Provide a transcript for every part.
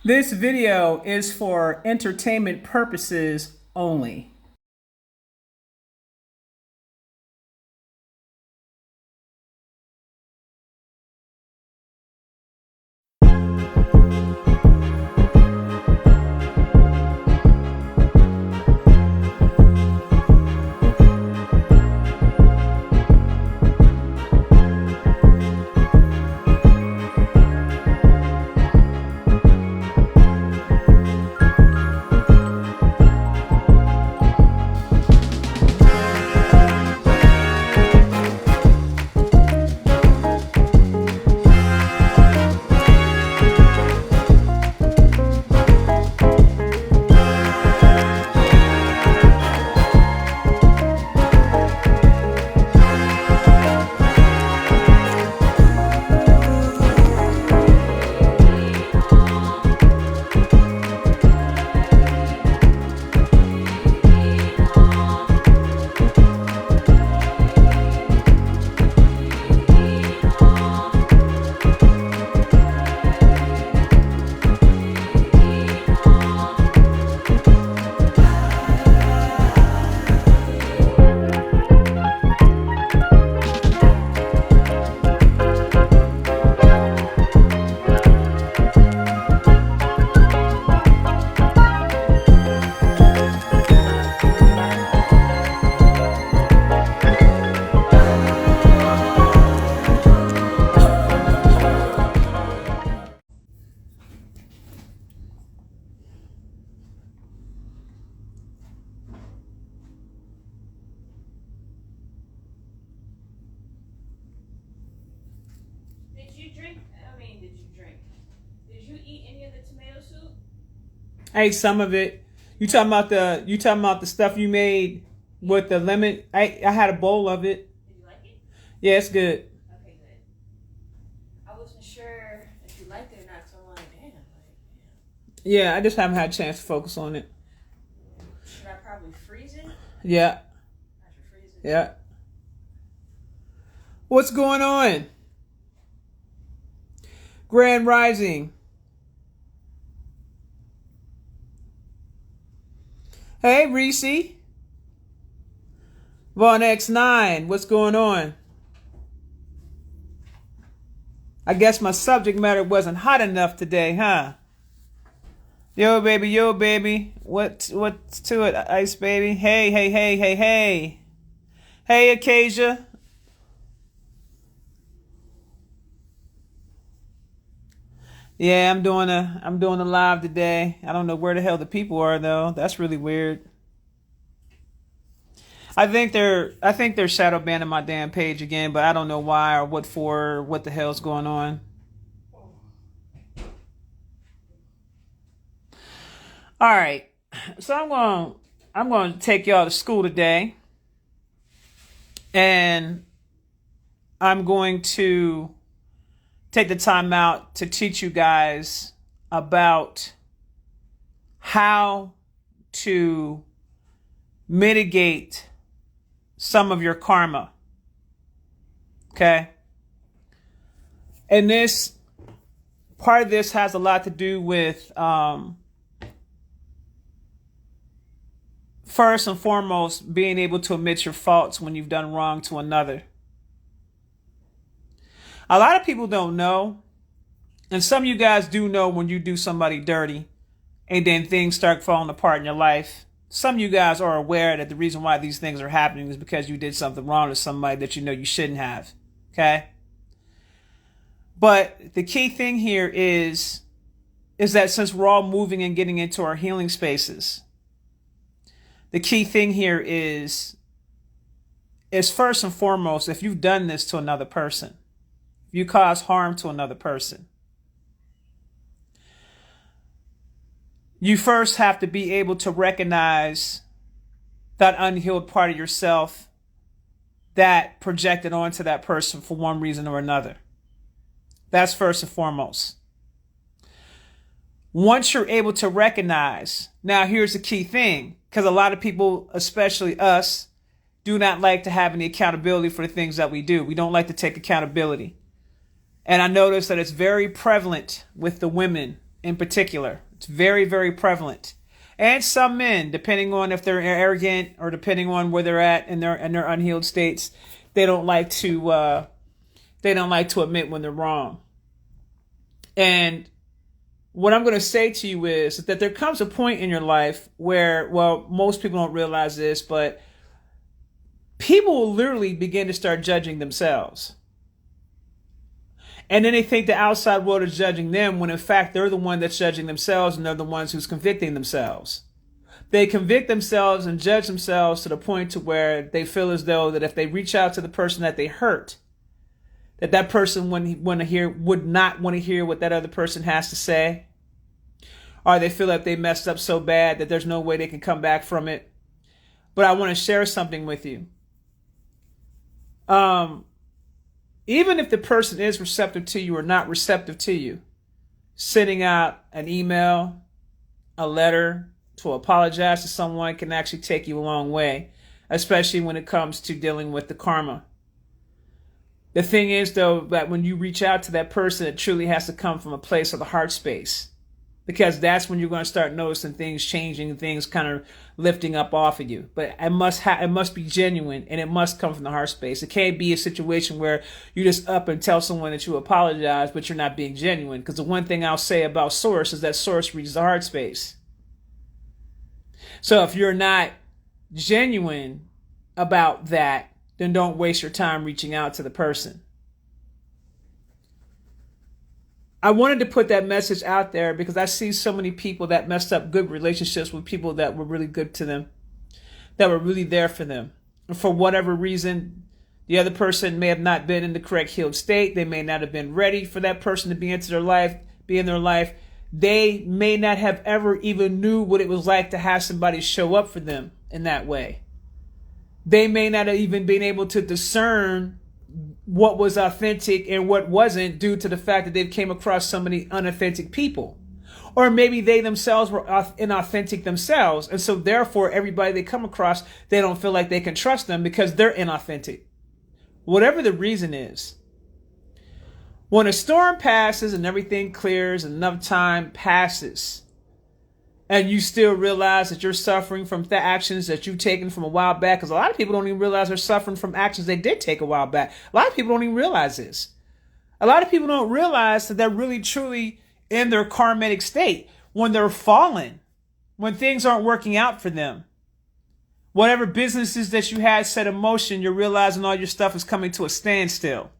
This video is for entertainment purposes only. Did you eat any of the tomato soup? I ate some of it. You talking about the stuff you made with the lemon? I had a bowl of it. Did you like it? Yeah, it's good. Okay, good. I wasn't sure if you liked it or not, so I'm like, damn, Yeah, I just haven't had a chance to focus on it. should I probably freeze it? Yeah, I should freeze it. yeah. What's going on? Grand Rising. Hey, Reese. Von X9, what's going on? I guess my subject matter wasn't hot enough today, huh? Yo, baby. What's to it, Ice Baby? Hey. Hey, Acacia. Yeah, I'm doing a live today. I don't know where the hell the people are though. That's really weird. I think they're shadow banning my damn page again, but I don't know why or what for, or what the hell's going on. All right. So I'm going to take y'all to school today, and I'm going to take the time out to teach you guys about how to mitigate some of your karma. Okay? And this part of this has a lot to do with first and foremost being able to admit your faults when you've done wrong to another. A lot of people don't know, and some of you guys do know when you do somebody dirty and then things start falling apart in your life. Some of you guys are aware that the reason why these things are happening is because you did something wrong to somebody that you know you shouldn't have. Okay? But the key thing here is that since we're all moving and getting into our healing spaces, the key thing here is first and foremost, if you've done this to another person, if you cause harm to another person, you first have to be able to recognize that unhealed part of yourself that projected onto that person for one reason or another. That's first and foremost. Once you're able to recognize, now here's the key thing, because a lot of people, especially us, do not like to have any accountability for the things that we do. We don't like to take accountability. And I notice that it's very prevalent with the women in particular. It's very, very prevalent. And some men, depending on if they're arrogant or depending on where they're at in their unhealed states, they don't like to admit when they're wrong. And what I'm going to say to you is that there comes a point in your life where, well, most people don't realize this, but people will literally begin to start judging themselves. And then they think the outside world is judging them when in fact they're the one that's judging themselves and they're the ones who's convicting themselves. They convict themselves and judge themselves to the point to where they feel as though that if they reach out to the person that they hurt, that person would not want to hear what that other person has to say. Or they feel like they messed up so bad that there's no way they can come back from it. But I want to share something with you. Even if the person is receptive to you or not receptive to you, sending out an email, a letter to apologize to someone can actually take you a long way, especially when it comes to dealing with the karma. The thing is, though, that when you reach out to that person, it truly has to come from a place of the heart space, because that's when you're going to start noticing things changing and things kind of lifting up off of you. But it must be genuine, and it must come from the heart space. It can't be a situation where you just up and tell someone that you apologize, but you're not being genuine. Because the one thing I'll say about Source is that Source reads the heart space. So if you're not genuine about that, then don't waste your time reaching out to the person. I wanted to put that message out there because I see so many people that messed up good relationships with people that were really good to them, that were really there for them. And for whatever reason, the other person may have not been in the correct healed state. They may not have been ready for that person to be in their life. They may not have ever even knew what it was like to have somebody show up for them in that way. They may not have even been able to discern what was authentic and what wasn't due to the fact that they've came across so many unauthentic people. Or maybe they themselves were inauthentic themselves. And so therefore, everybody they come across, they don't feel like they can trust them because they're inauthentic. Whatever the reason is. When a storm passes and everything clears and enough time passes, and you still realize that you're suffering from the actions that you've taken from a while back, because a lot of people don't even realize they're suffering from actions they did take a while back. A lot of people don't even realize this. A lot of people don't realize that they're really truly in their karmic state when they're fallen, when things aren't working out for them. Whatever businesses that you had set in motion, you're realizing all your stuff is coming to a standstill.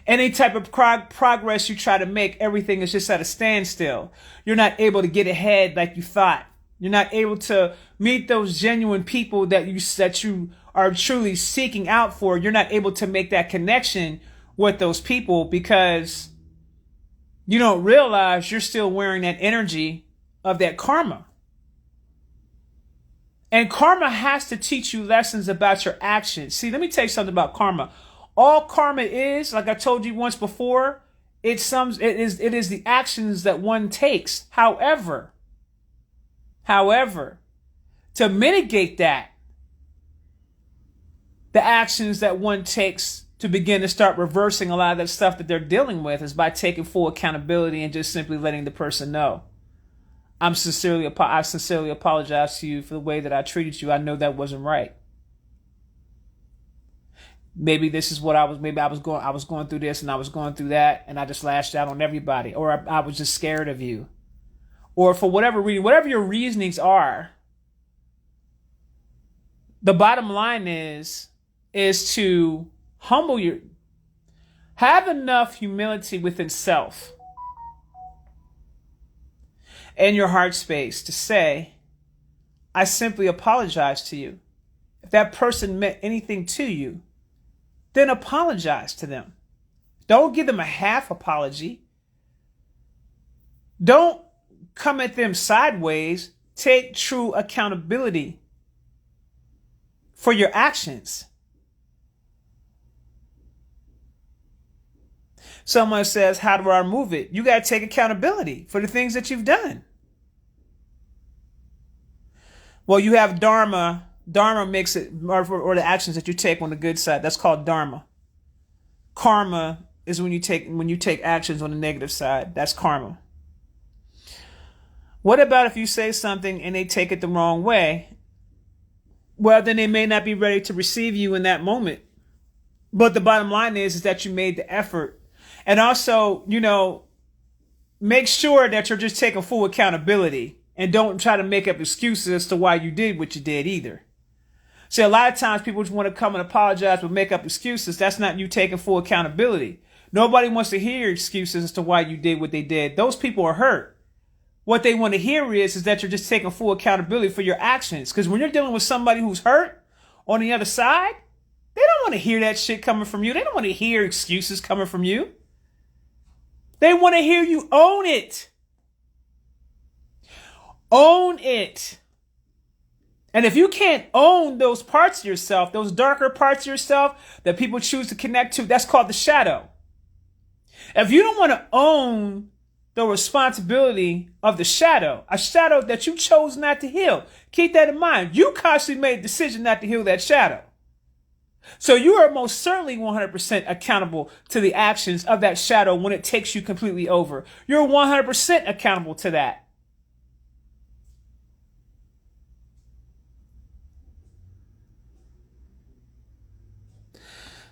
Any type of progress you try to make, everything is just at a standstill. You're not able to get ahead like you thought. You're not able to meet those genuine people that you are truly seeking out for. You're not able to make that connection with those people because you don't realize you're still wearing that energy of that karma. And karma has to teach you lessons about your actions. See, let me tell you something about karma. All karma is, like I told you once before, it is the actions that one takes. However, to mitigate that, the actions that one takes to begin to start reversing a lot of that stuff that they're dealing with is by taking full accountability and just simply letting the person know. I sincerely apologize to you for the way that I treated you. I know that wasn't right. Maybe this is what I was going through this and I was going through that and I just lashed out on everybody, or I was just scared of you. Or for whatever reason, whatever your reasonings are, the bottom line is to have enough humility within self and your heart space to say, I simply apologize to you. If that person meant anything to you, then apologize to them. Don't give them a half apology. Don't come at them sideways. Take true accountability for your actions. Someone says, how do I remove it? You got to take accountability for the things that you've done. Well, you have dharma. Dharma makes it, or the actions that you take on the good side. That's called dharma. Karma is when you take actions on the negative side. That's karma. What about if you say something and they take it the wrong way? Well, then they may not be ready to receive you in that moment. But the bottom line is that you made the effort. And also, make sure that you're just taking full accountability and don't try to make up excuses as to why you did what you did either. See, a lot of times people just want to come and apologize but make up excuses. That's not you taking full accountability. Nobody wants to hear excuses as to why you did what they did. Those people are hurt. What they want to hear is that you're just taking full accountability for your actions. Because when you're dealing with somebody who's hurt on the other side, they don't want to hear that shit coming from you. They don't want to hear excuses coming from you. They want to hear you own it. Own it. And if you can't own those parts of yourself, those darker parts of yourself that people choose to connect to, that's called the shadow. If you don't want to own the responsibility of the shadow, a shadow that you chose not to heal, keep that in mind. You consciously made a decision not to heal that shadow. So you are most certainly 100% accountable to the actions of that shadow when it takes you completely over. You're 100% accountable to that.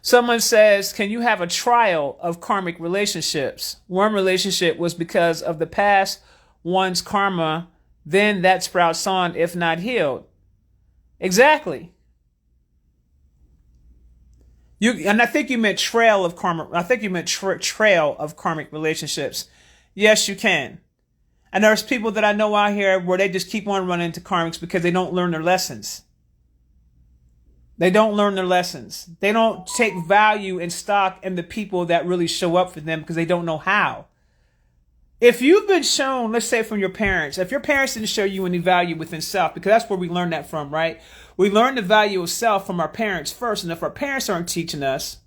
Someone says, can you have a trial of karmic relationships? One relationship was because of the past one's karma, then that sprouts on if not healed. Exactly. And I think you meant trail of karma. I think you meant trail of karmic relationships. Yes, you can. And there's people that I know out here where they just keep on running into karmics because they don't learn their lessons. They don't learn their lessons. They don't take value and stock in the people that really show up for them because they don't know how. If you've been shown, let's say from your parents, if your parents didn't show you any value within self, because that's where we learn that from, right? We learn the value of self from our parents first. And if our parents aren't teaching us,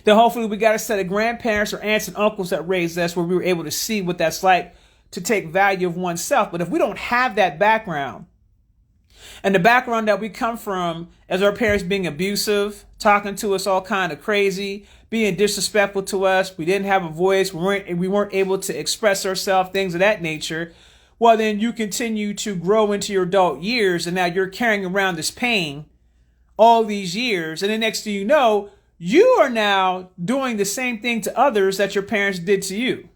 then hopefully we got a set of grandparents or aunts and uncles that raised us where we were able to see what that's like to take value of oneself. But if we don't have that background, and the background that we come from as our parents being abusive, talking to us all kind of crazy, being disrespectful to us, we didn't have a voice, we weren't able to express ourselves, things of that nature, well, then you continue to grow into your adult years, and now you're carrying around this pain all these years, and the next thing you know, you are now doing the same thing to others that your parents did to you.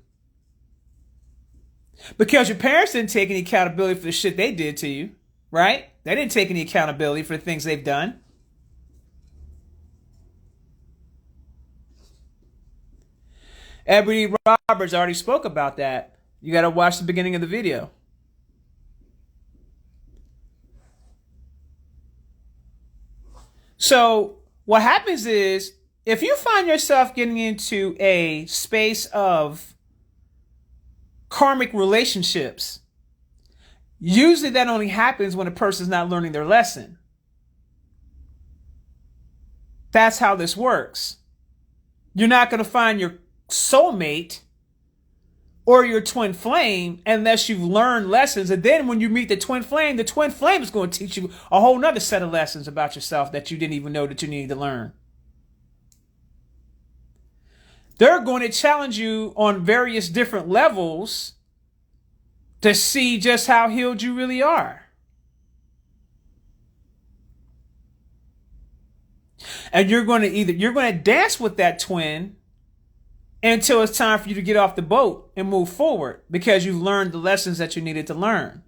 Because your parents didn't take any accountability for the shit they did to you, right? They didn't take any accountability for the things they've done. Edward E. Roberts already spoke about that. You got to watch the beginning of the video. So what happens is, if you find yourself getting into a space of karmic relationships, usually that only happens when a person's not learning their lesson. That's how this works. You're not going to find your soulmate or your twin flame unless you've learned lessons. And then when you meet the twin flame is going to teach you a whole nother set of lessons about yourself that you didn't even know that you needed to learn. They're going to challenge you on various different levels to see just how healed you really are. And you're going to dance with that twin until it's time for you to get off the boat and move forward because you've learned the lessons that you needed to learn.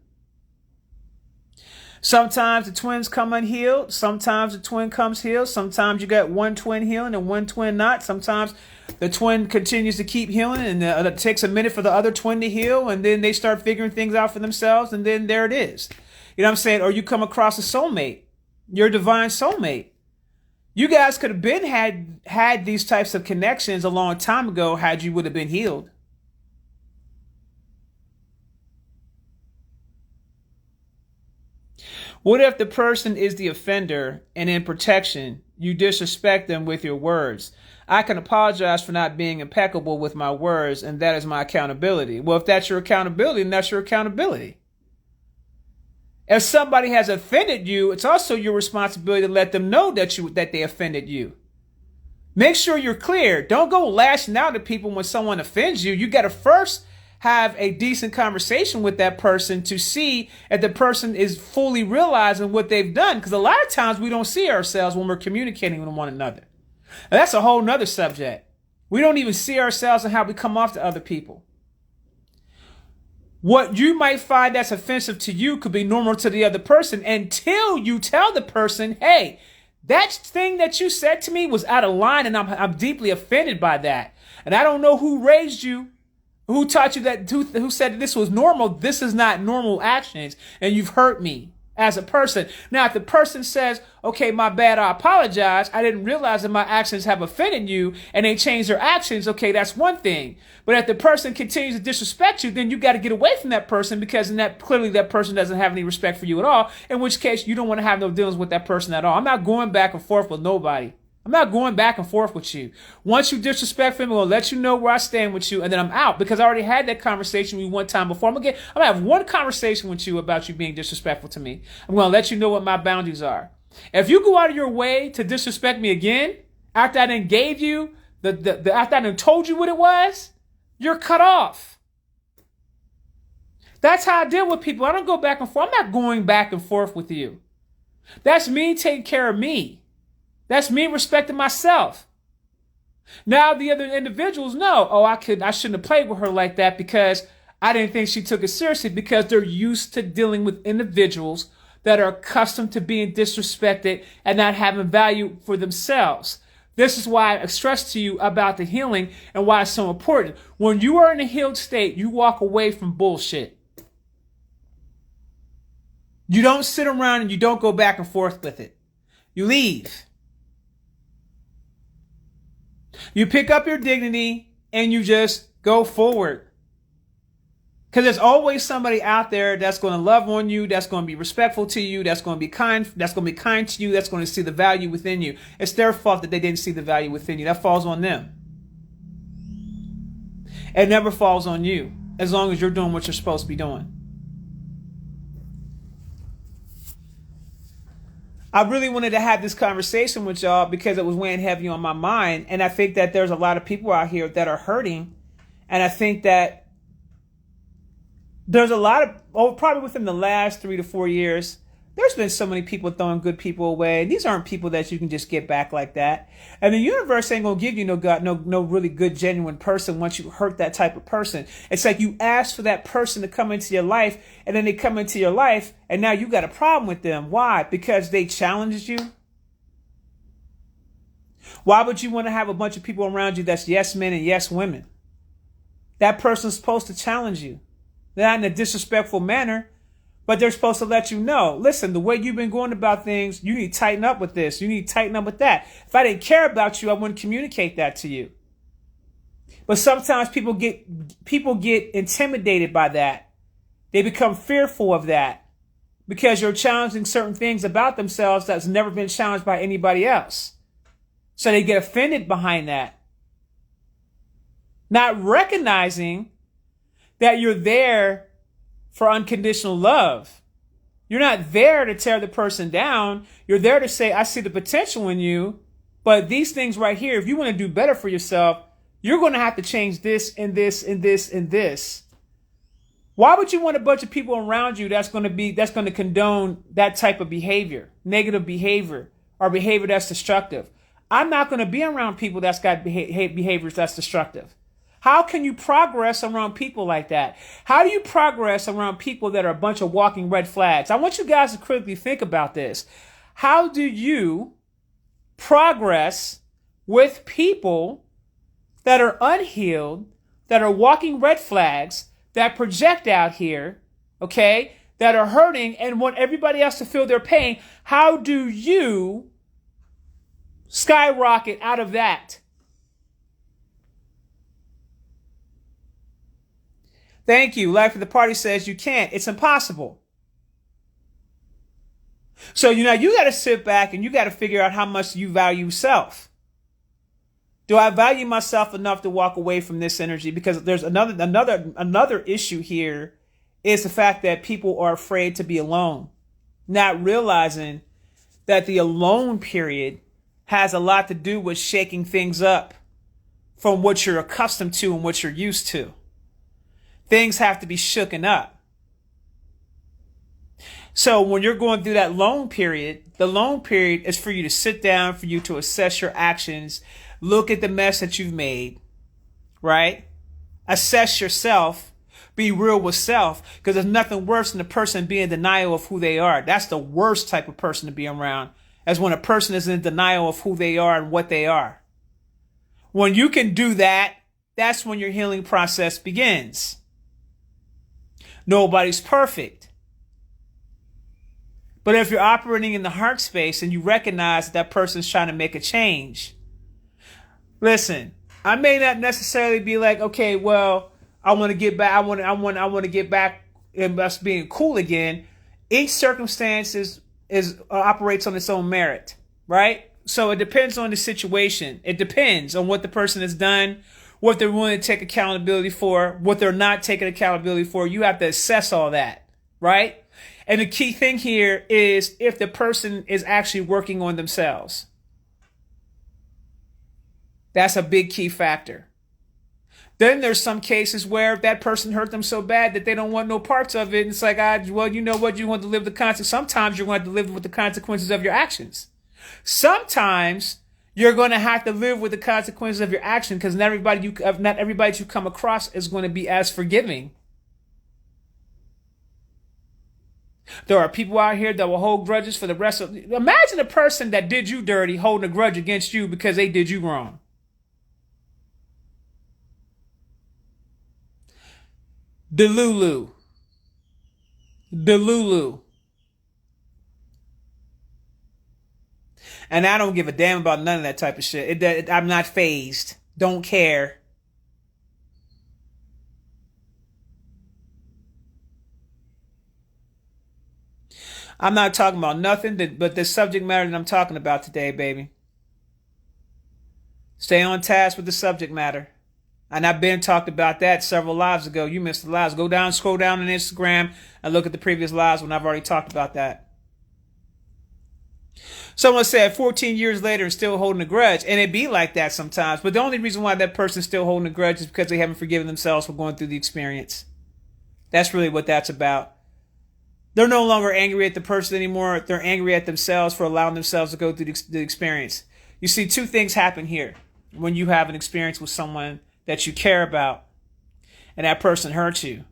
Sometimes the twins come unhealed. Sometimes the twin comes healed. Sometimes you got one twin healing and one twin not. Sometimes the twin continues to keep healing and it takes a minute for the other twin to heal, and then they start figuring things out for themselves, and then there it is. You know what I'm saying? Or you come across a soulmate, your divine soulmate. You guys could have been had these types of connections a long time ago had you would have been healed. What if the person is the offender and in protection, you disrespect them with your words? I can apologize for not being impeccable with my words, and that is my accountability. Well, if that's your accountability, then that's your accountability. If somebody has offended you, it's also your responsibility to let them know that they offended you. Make sure you're clear. Don't go lashing out at people when someone offends you. You got to first have a decent conversation with that person to see if the person is fully realizing what they've done. Because a lot of times we don't see ourselves when we're communicating with one another. And that's a whole nother subject. We don't even see ourselves and how we come off to other people. What you might find that's offensive to you could be normal to the other person until you tell the person, hey, that thing that you said to me was out of line and I'm deeply offended by that. And I don't know who raised you, who taught you that, who said this was normal. This is not normal actions and you've hurt me as a person. Now, if the person says, okay, my bad, I apologize. I didn't realize that my actions have offended you and they change their actions. Okay, that's one thing. But if the person continues to disrespect you, then you got to get away from that person because clearly that person doesn't have any respect for you at all, in which case you don't want to have no dealings with that person at all. I'm not going back and forth with nobody. I'm not going back and forth with you. Once you disrespect me, I'm going to let you know where I stand with you, and then I'm out because I already had that conversation with you one time before. I'm going to have one conversation with you about you being disrespectful to me. I'm going to let you know what my boundaries are. If you go out of your way to disrespect me again, after I then gave you, after I then told you what it was, you're cut off. That's how I deal with people. I don't go back and forth. I'm not going back and forth with you. That's me taking care of me. That's me respecting myself. Now the other individuals know, I shouldn't have played with her like that because I didn't think she took it seriously, because they're used to dealing with individuals that are accustomed to being disrespected and not having value for themselves. This is why I stress to you about the healing and why it's so important. When you are in a healed state, you walk away from bullshit. You don't sit around and you don't go back and forth with it. You leave. You pick up your dignity and you just go forward. Because there's always somebody out there that's going to love on you, that's going to be respectful to you, that's going to be kind to you, that's going to see the value within you. It's their fault that they didn't see the value within you. That falls on them. It never falls on you, as long as you're doing what you're supposed to be doing. I really wanted to have this conversation with y'all because it was weighing heavy on my mind. And I think that there's a lot of people out here that are hurting. And I think that there's a lot of, probably within the last 3 to 4 years, there's been so many people throwing good people away. These aren't people that you can just get back like that. And the universe ain't going to give you no really good, genuine person once you hurt that type of person. It's like you ask for that person to come into your life, and then they come into your life, and now you got a problem with them. Why? Because they challenged you? Why would you want to have a bunch of people around you that's yes men and yes women? That person's supposed to challenge you. Not in a disrespectful manner, but they're supposed to let you know, listen, the way you've been going about things, you need to tighten up with this. You need to tighten up with that. If I didn't care about you, I wouldn't communicate that to you. But sometimes people get intimidated by that. They become fearful of that because you're challenging certain things about themselves that's never been challenged by anybody else. So they get offended behind that. Not recognizing that you're there for unconditional love. You're not there to tear the person down. You're there to say, I see the potential in you, but these things right here, if you want to do better for yourself, you're going to have to change this and this and this and this. Why would you want a bunch of people around you that's going to condone that type of behavior, negative behavior, or behavior that's destructive? I'm not going to be around people that's got behaviors that's destructive. How can you progress around people like that? How do you progress around people that are a bunch of walking red flags? I want you guys to critically think about this. How do you progress with people that are unhealed, that are walking red flags, that project out here, okay, that are hurting and want everybody else to feel their pain? How do you skyrocket out of that? Thank you. Life of the Party says you can't. It's impossible. So, you got to sit back and you got to figure out how much you value self. Do I value myself enough to walk away from this energy? Because there's another issue here is the fact that people are afraid to be alone, not realizing that the alone period has a lot to do with shaking things up from what you're accustomed to and what you're used to. Things have to be shooken up. So when you're going through that loan period, the loan period is for you to sit down, for you to assess your actions, look at the mess that you've made, right? Assess yourself, be real with self, because there's nothing worse than a person being in denial of who they are. That's the worst type of person to be around, as when a person is in denial of who they are and what they are. When you can do that, that's when your healing process begins. Nobody's perfect. But if you're operating in the heart space and you recognize that person's trying to make a change, listen, I may not necessarily be like, okay, well, I want to get back. I want to get back and us being cool again. Each circumstance operates on its own merit, right? So it depends on the situation. It depends on what the person has done, what they're willing to take accountability for, what they're not taking accountability for. You have to assess all that, right? And the key thing here is if the person is actually working on themselves. That's a big key factor. Then there's some cases where that person hurt them so bad that they don't want no parts of it. And it's like, well, you know what? You want to live the consequences. Sometimes you're going to have to live with the consequences of your actions. Sometimes you're going to have to live with the consequences of your action because not everybody you come across is going to be as forgiving. There are people out here that will hold grudges for the rest of... Imagine a person that did you dirty holding a grudge against you because they did you wrong. Delulu. And I don't give a damn about none of that type of shit. I'm not fazed. Don't care. I'm not talking about nothing but the subject matter that I'm talking about today, baby. Stay on task with the subject matter. And I've been talked about that several lives ago. You missed the lives. Go down, scroll down on Instagram and look at the previous lives when I've already talked about that. Someone said 14 years later and still holding a grudge. And it be like that sometimes. But the only reason why that person's still holding a grudge is because they haven't forgiven themselves for going through the experience. That's really what that's about. They're no longer angry at the person anymore. They're angry at themselves for allowing themselves to go through the experience. You see, two things happen here when you have an experience with someone that you care about and that person hurts you.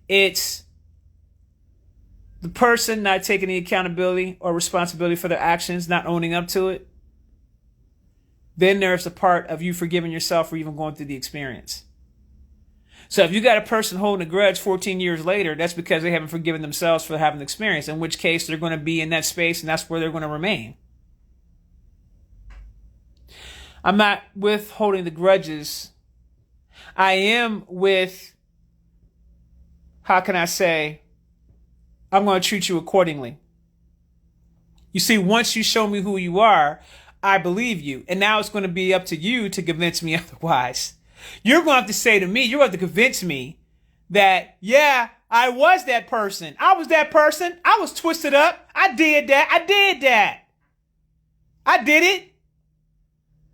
It's the person not taking any accountability or responsibility for their actions, not owning up to it. Then there's the part of you forgiving yourself for even going through the experience. So if you got a person holding a grudge 14 years later, that's because they haven't forgiven themselves for having the experience, in which case they're going to be in that space and that's where they're going to remain. I'm not with holding the grudges. I am with, how can I say, I'm going to treat you accordingly. You see, once you show me who you are, I believe you. And now it's going to be up to you to convince me otherwise. You're going to have to say to me, you're going to have to convince me that, yeah, I was that person. I was that person. I was twisted up. I did that. I did it.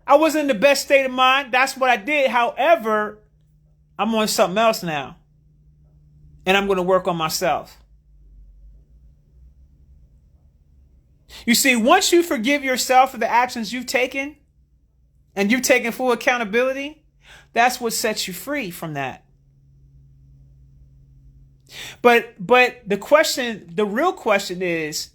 I wasn't in the best state of mind. That's what I did. However, I'm on something else now. And I'm going to work on myself. You see, once you forgive yourself for the actions you've taken and you've taken full accountability, that's what sets you free from that. But the real question is,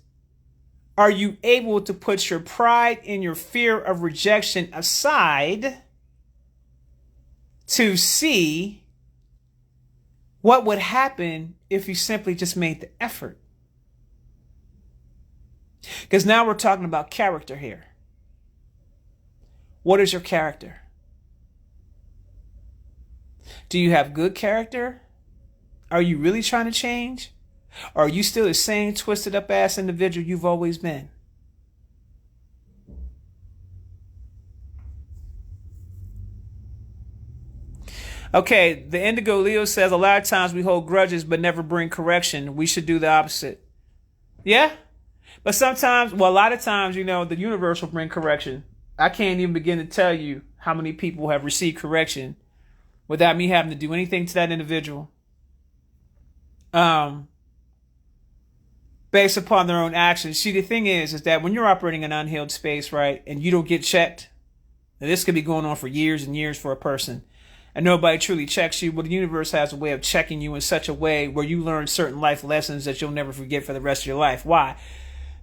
are you able to put your pride and your fear of rejection aside to see what would happen if you simply just made the effort? Because now we're talking about character here. What is your character? Do you have good character? Are you really trying to change? Or are you still the same twisted up ass individual you've always been? Okay, the Indigo Leo says a lot of times we hold grudges but never bring correction. We should do the opposite. Yeah? But sometimes, well, a lot of times, the universe will bring correction. I can't even begin to tell you how many people have received correction without me having to do anything to that individual. um, based upon their own actions. See, the thing is that when you're operating in unhealed space, right, and you don't get checked, and this could be going on for years and years for a person, and nobody truly checks you, but the universe has a way of checking you in such a way where you learn certain life lessons that you'll never forget for the rest of your life. Why?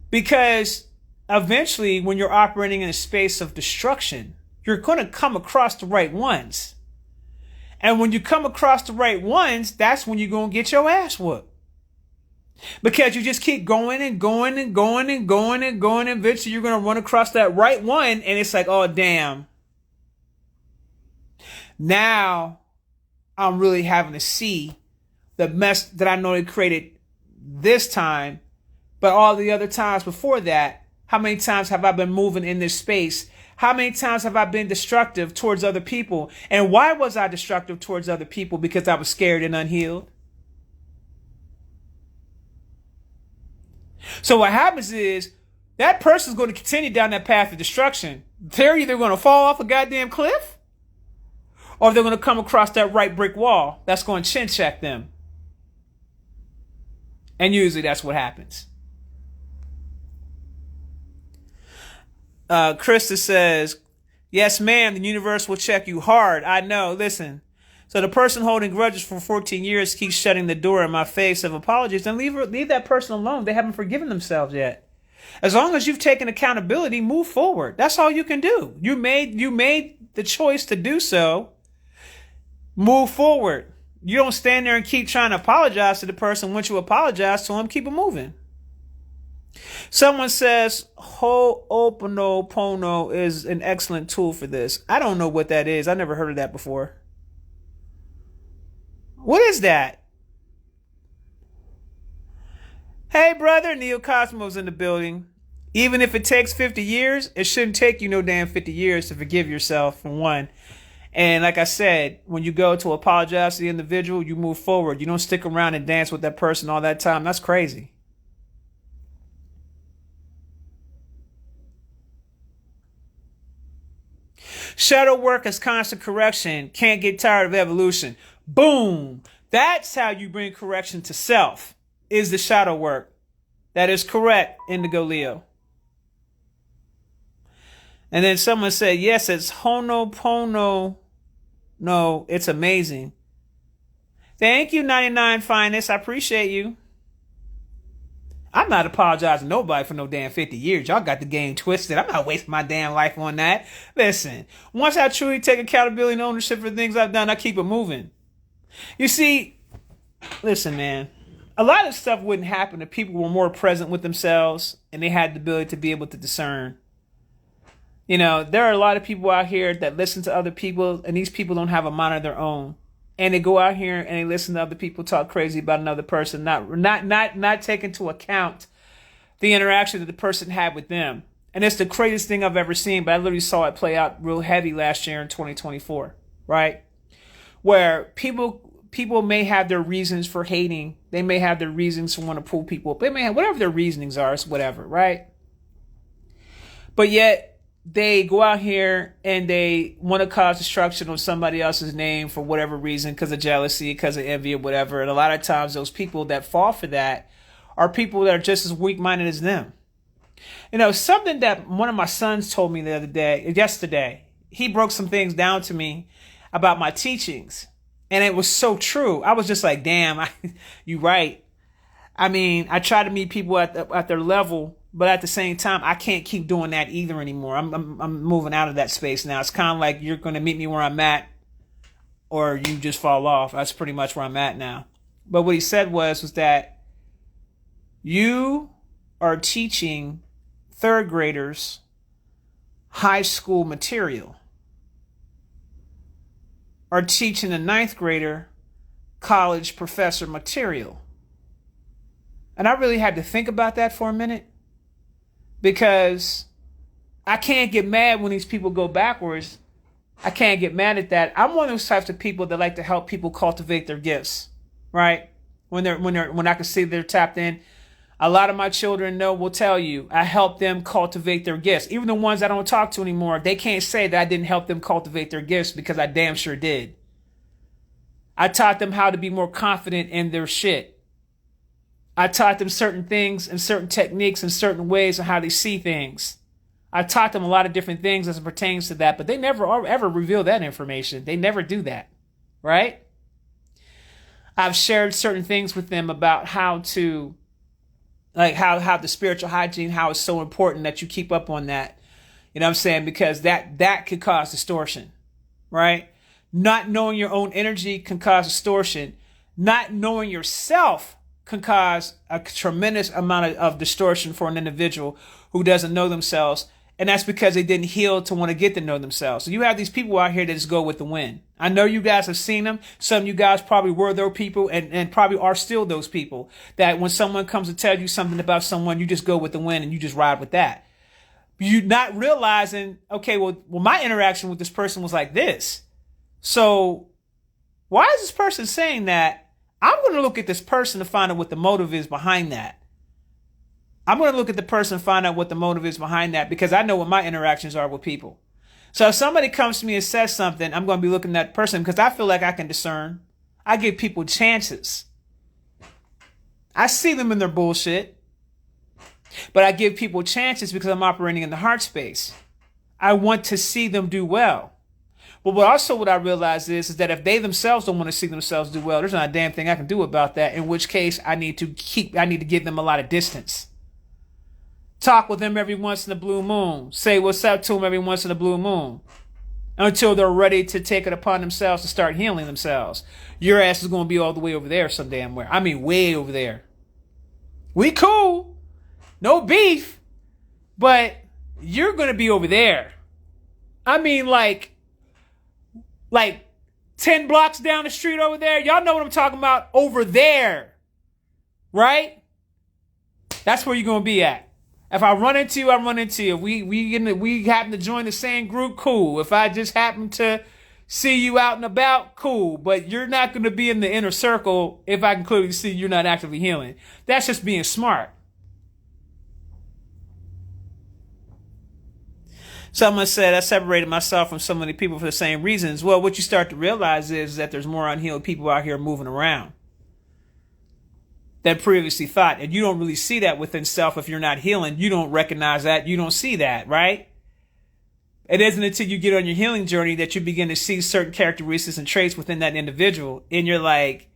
Because eventually, when you're operating in a space of destruction, you're going to come across the right ones. And when you come across the right ones, that's when you're going to get your ass whooped. Because you just keep going and going and going and going and going. And eventually you're going to run across that right one. And it's like, oh, damn. Now I'm really having to see the mess that I know they created this time. But all the other times before that, how many times have I been moving in this space? How many times have I been destructive towards other people? And why was I destructive towards other people? Because I was scared and unhealed. So what happens is that person's going to continue down that path of destruction. They're either going to fall off a goddamn cliff or they're going to come across that right brick wall that's going to chin check them. And usually that's what happens. Krista says, yes, ma'am, the universe will check you hard. I know. Listen. So the person holding grudges for 14 years keeps shutting the door in my face of apologies, and leave that person alone. They haven't forgiven themselves yet. As long as you've taken accountability, move forward. That's all you can do. You made the choice to do so. Move forward. You don't stand there and keep trying to apologize to the person. Once you apologize to them, keep it moving. Someone says Ho'oponopono is an excellent tool for this. I don't know what that is. I never heard of that before. What is that? Hey, brother, Neo Cosmos in the building. Even if it takes 50 years, it shouldn't take you no damn 50 years to forgive yourself, for one. And like I said, when you go to apologize to the individual, you move forward. You don't stick around and dance with that person all that time. That's crazy. Shadow work is constant correction. Can't get tired of evolution. Boom. That's how you bring correction to self, is the shadow work. That is correct, Indigo Leo. And then someone said, yes, it's Ho'oponopono. No, it's amazing. Thank you, 99 Finest. I appreciate you. I'm not apologizing to nobody for no damn 50 years. Y'all got the game twisted. I'm not wasting my damn life on that. Listen, once I truly take accountability and ownership for things I've done, I keep it moving. You see, listen, man, a lot of stuff wouldn't happen if people were more present with themselves and they had the ability to be able to discern. You know, there are a lot of people out here that listen to other people, and these people don't have a mind of their own. And they go out here and they listen to other people talk crazy about another person, not take into account the interaction that the person had with them. And it's the craziest thing I've ever seen, but I literally saw it play out real heavy last year in 2024, right? Where people may have their reasons for hating. They may have their reasons to want to pull people up. They may have whatever their reasonings are, it's whatever, right? But yet they go out here and they want to cause destruction on somebody else's name for whatever reason, because of jealousy, because of envy or whatever. And a lot of times those people that fall for that are people that are just as weak-minded as them. You know, something that one of my sons told me yesterday, he broke some things down to me about my teachings. And it was so true. I was just like, damn, you're right. I mean, I try to meet people at their level, but at the same time, I can't keep doing that either anymore. I'm moving out of that space now. It's kind of like you're going to meet me where I'm at, or you just fall off. That's pretty much where I'm at now. But what he said was that you are teaching third graders high school material, or teaching a ninth grader college professor material. And I really had to think about that for a minute, because I can't get mad when these people go backwards. I can't get mad at that. I'm one of those types of people that like to help people cultivate their gifts, right? When I can see they're tapped in. A lot of my children will tell you, I help them cultivate their gifts. Even the ones I don't talk to anymore, they can't say that I didn't help them cultivate their gifts, because I damn sure did. I taught them how to be more confident in their shit. I taught them certain things and certain techniques and certain ways of how they see things. I taught them a lot of different things as it pertains to that, but they never ever reveal that information. They never do that, right? I've shared certain things with them about how to, like how the spiritual hygiene, how it's so important that you keep up on that. You know what I'm saying? Because that could cause distortion, right? Not knowing your own energy can cause distortion. Not knowing yourself can cause a tremendous amount of distortion for an individual who doesn't know themselves. And that's because they didn't heal to want to get to know themselves. So you have these people out here that just go with the wind. I know you guys have seen them. Some of you guys probably were those people and probably are still those people that when someone comes to tell you something about someone, you just go with the wind and you just ride with that. You're not realizing, okay, well, my interaction with this person was like this. So why is this person saying that? I'm going to look at this person to find out what the motive is behind that. I'm going to look at the person and find out what the motive is behind that because I know what my interactions are with people. So if somebody comes to me and says something, I'm going to be looking at that person because I feel like I can discern. I give people chances. I see them in their bullshit, but I give people chances because I'm operating in the heart space. I want to see them do well. But what I realize is that if they themselves don't want to see themselves do well, there's not a damn thing I can do about that. In which case, I need to give them a lot of distance. Talk with them every once in a blue moon. Say what's up to them every once in a blue moon. Until they're ready to take it upon themselves to start healing themselves. Your ass is going to be all the way over there some damn where. I mean, way over there. We cool. No beef. But you're going to be over there. I mean, like 10 blocks down the street over there. Y'all know what I'm talking about. Over there. Right? That's where you're going to be at. If I run into you, I run into you. If we happen to join the same group, cool. If I just happen to see you out and about, cool. But you're not going to be in the inner circle if I can clearly see you're not actively healing. That's just being smart. Someone said, I separated myself from so many people for the same reasons. Well, what you start to realize is that there's more unhealed people out here moving around than previously thought. And you don't really see that within self if you're not healing. You don't recognize that. You don't see that, right? It isn't until you get on your healing journey that you begin to see certain characteristics and traits within that individual. And you're like,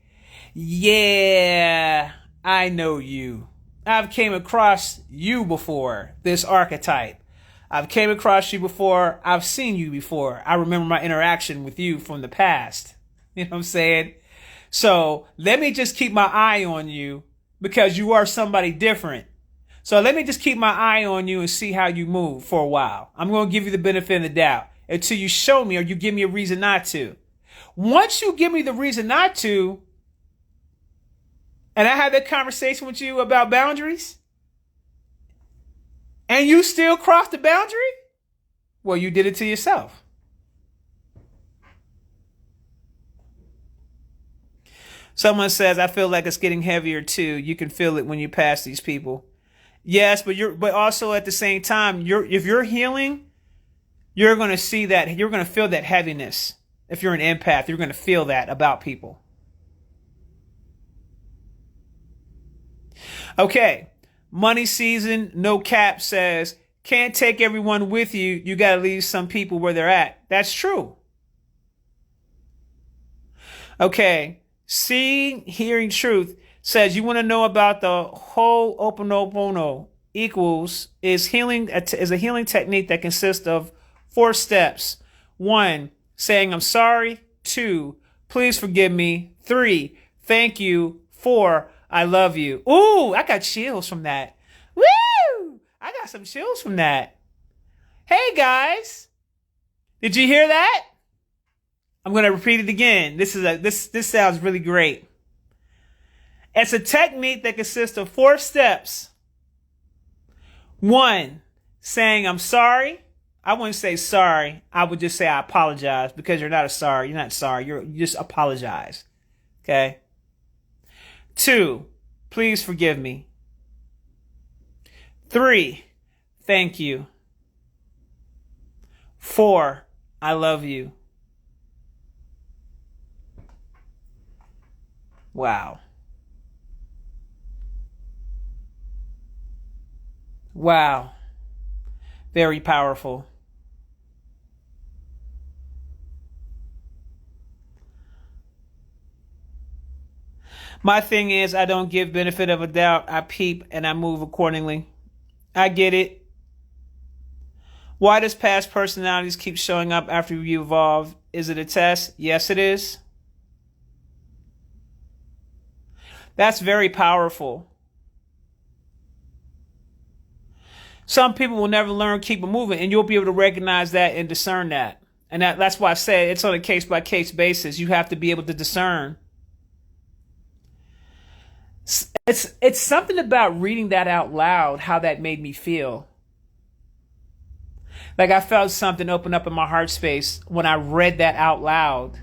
yeah, I know you. I've came across you before, this archetype. I've came across you before. I've seen you before. I remember my interaction with you from the past. You know what I'm saying? So let me just keep my eye on you because you are somebody different. So let me just keep my eye on you and see how you move for a while. I'm going to give you the benefit of the doubt until you show me or you give me a reason not to. Once you give me the reason not to, and I had that conversation with you about boundaries, and you still cross the boundary, well, you did it to yourself. Someone says, I feel like it's getting heavier too. You can feel it when you pass these people. Yes, but also at the same time, if you're healing, you're going to see that, you're going to feel that heaviness. If you're an empath, you're going to feel that about people. Okay. Money Season, No Cap says, can't take everyone with you. You got to leave some people where they're at. That's true. Okay. Seeing, Hearing Truth says, you want to know about the whole Ho'oponopono equals is a healing technique that consists of 4 steps. 1, saying I'm sorry. 2, please forgive me. 3, thank you. 4, I love you. Ooh, I got chills from that. Woo! I got some chills from that. Hey guys, did you hear that? I'm going to repeat it again. This sounds really great. It's a technique that consists of 4 steps. 1, saying I'm sorry. I wouldn't say sorry. I would just say I apologize because you're not sorry. You're not sorry. You just apologize. Okay. 2, please forgive me. 3, thank you. 4, I love you. Wow. Wow. Very powerful. My thing is, I don't give benefit of a doubt. I peep and I move accordingly. I get it. Why does past personalities keep showing up after you evolve? Is it a test? Yes, it is. That's very powerful. Some people will never learn, keep it moving, and you'll be able to recognize that and discern that. And that's why I say it's on a case-by-case basis. You have to be able to discern. It's something about reading that out loud, how that made me feel. Like I felt something open up in my heart space when I read that out loud.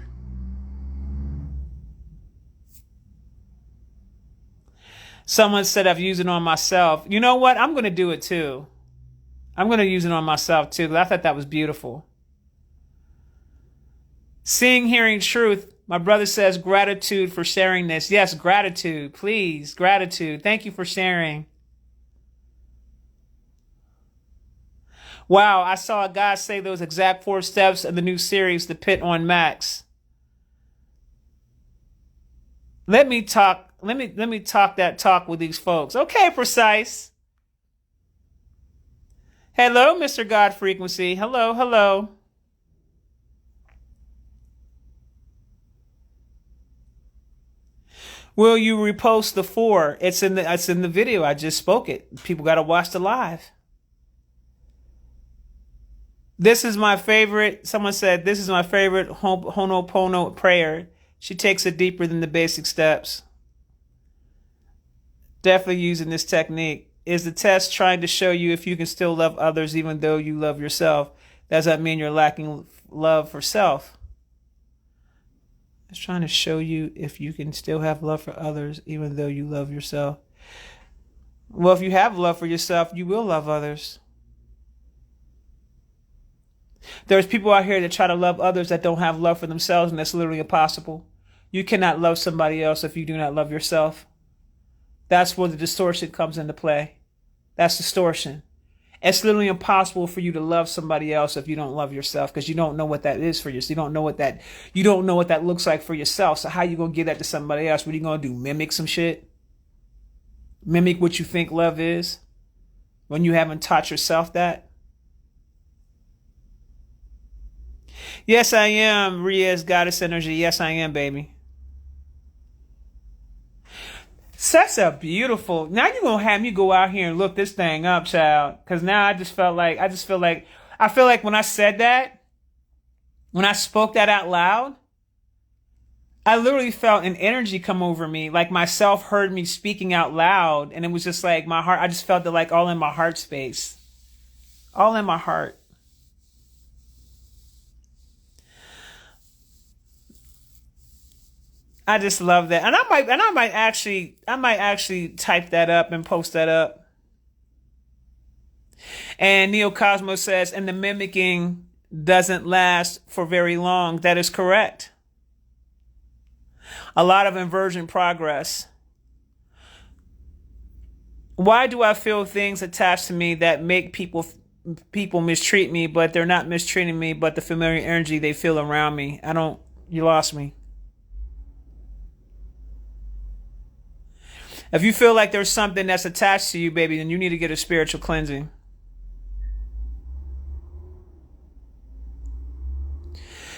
Someone said I've used it on myself. You know what? I'm going to do it too. I'm going to use it on myself too, because I thought that was beautiful. Seeing, hearing truth. My brother says gratitude for sharing this. Yes, gratitude, please. Gratitude. Thank you for sharing. Wow, I saw a guy say those exact 4 steps in the new series, The Pit on Max. Let me talk that talk with these folks. Okay, Precise. Hello, Mr. God Frequency. Hello, hello. Will you repost the 4? It's in the video. I just spoke it. People got to watch the live. This is my favorite. Someone said this is my favorite Ho'oponopono prayer. She takes it deeper than the basic steps. Definitely using this technique. Is the test trying to show you if you can still love others even though you love yourself? Does that mean you're lacking love for self? It's trying to show you if you can still have love for others even though you love yourself. Well, if you have love for yourself, you will love others. There's people out here that try to love others that don't have love for themselves, and that's literally impossible. You cannot love somebody else if you do not love yourself. That's where the distortion comes into play. That's distortion. It's literally impossible for you to love somebody else if you don't love yourself, because you don't know what that is for you. So you don't know what that looks like for yourself. So how you gonna give that to somebody else? What are you gonna do? Mimic some shit? Mimic what you think love is when you haven't taught yourself that? Yes, I am, Ria's Goddess Energy. Yes, I am, baby. Such a beautiful. Now you're gonna have me go out here and look this thing up, child. Because now I feel like when I said that, when I spoke that out loud, I literally felt an energy come over me, like myself heard me speaking out loud, and it was just like my heart. I just felt it like all in my heart space, all in my heart. I just love that. And I might actually type that up and post that up. And Neo Cosmo says, and the mimicking doesn't last for very long. That is correct. A lot of inversion progress. Why do I feel things attached to me that make people mistreat me, but they're not mistreating me, but the familiar energy they feel around me? You lost me. If you feel like there's something that's attached to you, baby, then you need to get a spiritual cleansing.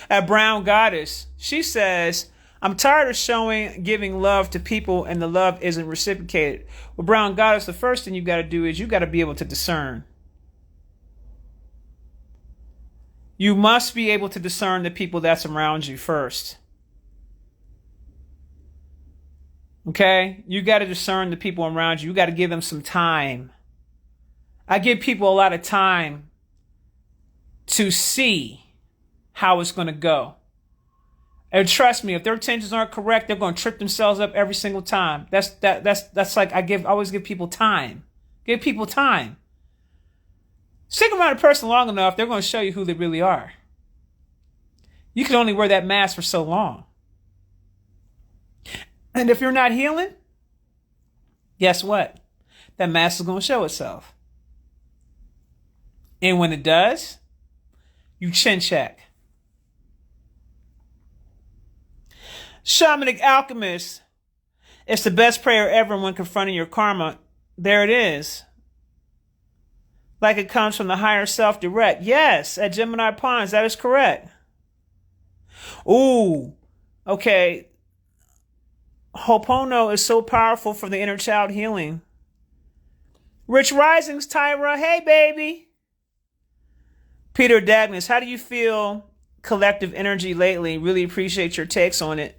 At Brown Goddess, she says, I'm tired of giving love to people and the love isn't reciprocated. Well, Brown Goddess, the first thing you got to do is you got to be able to discern. You must be able to discern the people that's around you first. Okay? You got to discern the people around you. You got to give them some time. I give people a lot of time to see how it's going to go. And trust me, if their intentions aren't correct, they're going to trip themselves up every single time. That's like I always give people time. Give people time. Stick around a person long enough, they're going to show you who they really are. You can only wear that mask for so long. And if you're not healing, guess what? That mask is going to show itself. And when it does, you chin check. Shamanic Alchemist. It's the best prayer ever when confronting your karma. There it is. Like it comes from the higher self direct. Yes, at Gemini Pawns, that is correct. Ooh, okay. Ho'oponopono is so powerful for the inner child healing. Rich Risings, Tyra. Hey, baby. Peter Dagnus, how do you feel collective energy lately? Really appreciate your takes on it.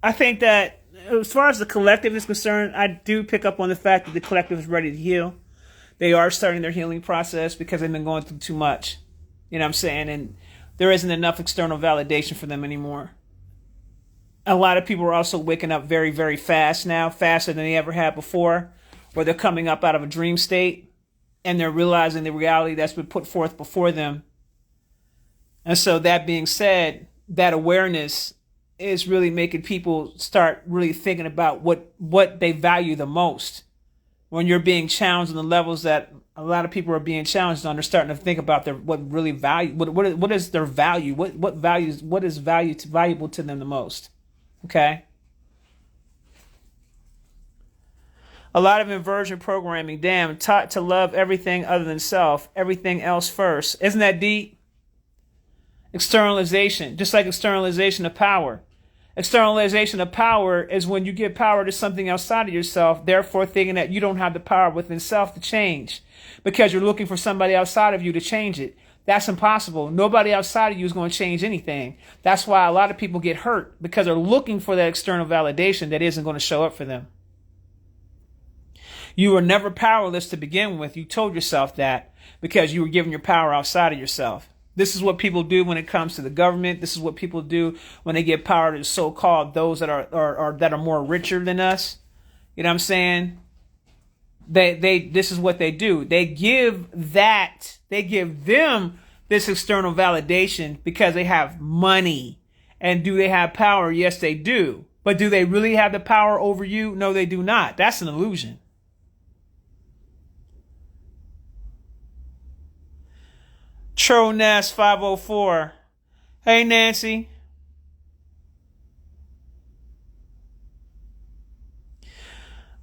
I think that as far as the collective is concerned, I do pick up on the fact that the collective is ready to heal. They are starting their healing process because they've been going through too much. You know what I'm saying? And there isn't enough external validation for them anymore. A lot of people are also waking up very, very fast now, faster than they ever had before, where they're coming up out of a dream state and they're realizing the reality that's been put forth before them. And so that being said, that awareness is really making people start really thinking about what they value the most. When you're being challenged on the levels that a lot of people are being challenged on, they're starting to think about what really value, what is their value, what is valuable to them the most. Okay. A lot of inversion programming. Damn, taught to love everything other than self, everything else first. Isn't that deep? Externalization, just like externalization of power. Externalization of power is when you give power to something outside of yourself, therefore thinking that you don't have the power within self to change because you're looking for somebody outside of you to change it. That's impossible. Nobody outside of you is going to change anything. That's why a lot of people get hurt because they're looking for that external validation that isn't going to show up for them. You were never powerless to begin with. You told yourself that because you were giving your power outside of yourself. This is what people do when it comes to the government. This is what people do when they give power to so-called those that are more richer than us. You know what I'm saying? This is what they do. They give them this external validation because they have money. And do they have power? Yes, they do. But do they really have the power over you? No, they do not. That's an illusion. Troness 504. Hey, Nancy.